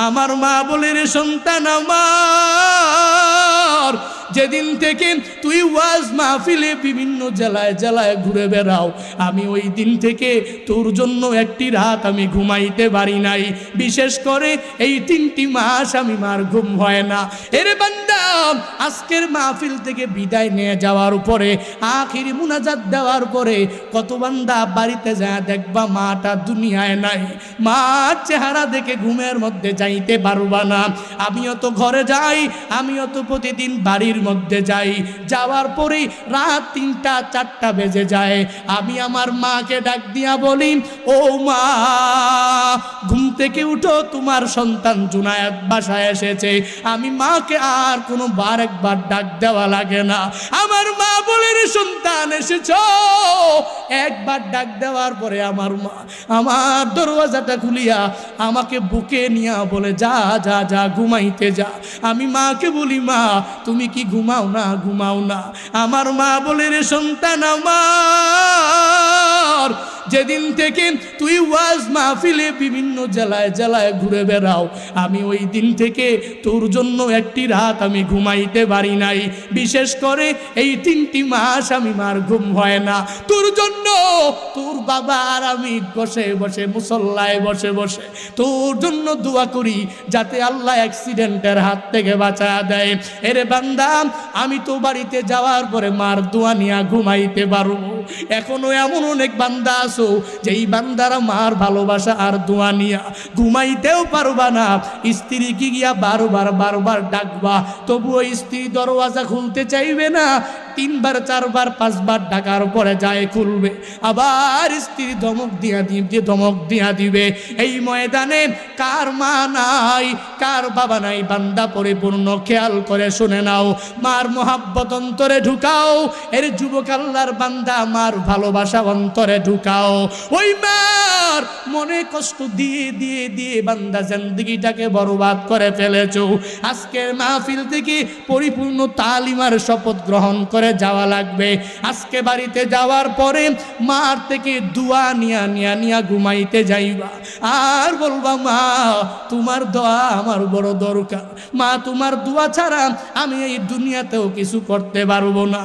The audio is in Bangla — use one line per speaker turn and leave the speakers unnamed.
আমার মা বলে, রে সন্তান আমার, যেদিন থেকে তুই ওয়াজ মাহফিলে বিভিন্ন জেলায় জেলায় ঘুরে বেড়াও, আমি ওই দিন থেকে তোর জন্য একটি রাত আমি ঘুমাইতে পারি নাই। বিশেষ করে এই 3টি মাস আমি মার ঘুম হয় না। এরে বান্দা, আজকের মাহফিল থেকে বিদায় নিয়ে যাওয়ার পরে, আখিরি মুনাজাত দেওয়ার পরে কত বান্দা বাড়িতে যায় দেখবা মাটা দুনিয়ায় নাই। মার চেহারা দেখে ঘুমের মধ্যে যাইতে পারবা না। আমিও তো ঘরে যাই, আমিও তো প্রতিদিন বাড়ির মধ্যে যাই। যাওয়ার পরে রাত 3টা 4টা বেজে যায়। আমি আমার মাকে ডাক দিয়া বলি, ও মা, ঘুম থেকে উঠো, তোমার সন্তান জুনায়েদ বাসায় এসেছে। আমি মাকে আর কোনো বার একবার ডাক দেওয়া লাগে না। আমার মা বলে, রে সন্তান এসেছো। একবার ডাক দেওয়ার পরে আমার মা আমার দরওয়াজাটা খুলিয়া আমাকে বুকে নিয়া বলে, যা যা যা ঘুমাইতে যা। আমি মাকে বলি, মা তুমি কি ঘুমাও না? ঘুমাও না। আমার মা বলে, রে সন্তান আমার, যেদিন থেকে তুই ওয়াজ মাহফিলে বিভিন্ন জেলায় জেলায় ঘুরে বেড়াও, আমি ওই দিন থেকে তোর জন্য একটি রাত আমি ঘুমাইতে পারি নাই। বিশেষ করে এই 3টি মাস আমি মার ঘুম হয় না। তোর জন্য তোর বাবা আর আমি বসে বসে মুসল্লায় বসে বসে তোর জন্য দোয়া করি, যাতে আল্লাহ অ্যাক্সিডেন্টের হাত থেকে বাঁচা দেয়। এরে বান্দা, আমি তো বাড়িতে যাওয়ার পরে মার দোয়া নিয়ে ঘুমাইতে পারবো। এখনো এমন অনেক বান্দা আছো যেই বান্দারা মার ভালোবাসা আর দোয়া নিয়া ঘুমাইতেও পারবা না। স্ত্রীকে গিয়া বারবার বারবার ডাকবা, তবুও স্ত্রী দরওয়াজা খুলতে চাইবে না। 3বার 4বার 5বার ডাকার পরে যায় খুলবে, আবার স্ত্রী ধমক দিয়া দিবে। এই ময়দানে কার মা নাই, কার বাবা নাই, বান্দা পরিপূর্ণ খেয়াল করে শুনে নাও। মার মোহাব্বত অন্তরে ঢুকাও। এর যুবক আল্লাহর বান্দা, মার ভালোবাসা অন্তরে ঢুকাও। ওই মার মনে কষ্ট দিয়ে দিয়ে দিয়ে বান্দা জিন্দেগিটাকে বরবাদ করে ফেলেছো। আজকের মাহফিল থেকে পরিপূর্ণ তালিমার শপথ গ্রহণ করে যাওয়া লাগবে। আজকে বাড়িতে যাওয়ার পরে মার থেকে দোয়া নিয়া ঘুমাইতে যাইবা, আর বলবা, মা তোমার দোয়া আমার বড় দরকার। মা তোমার দোয়া ছাড়া আমি এই দুনিয়াতেও কিছু করতে পারবো না।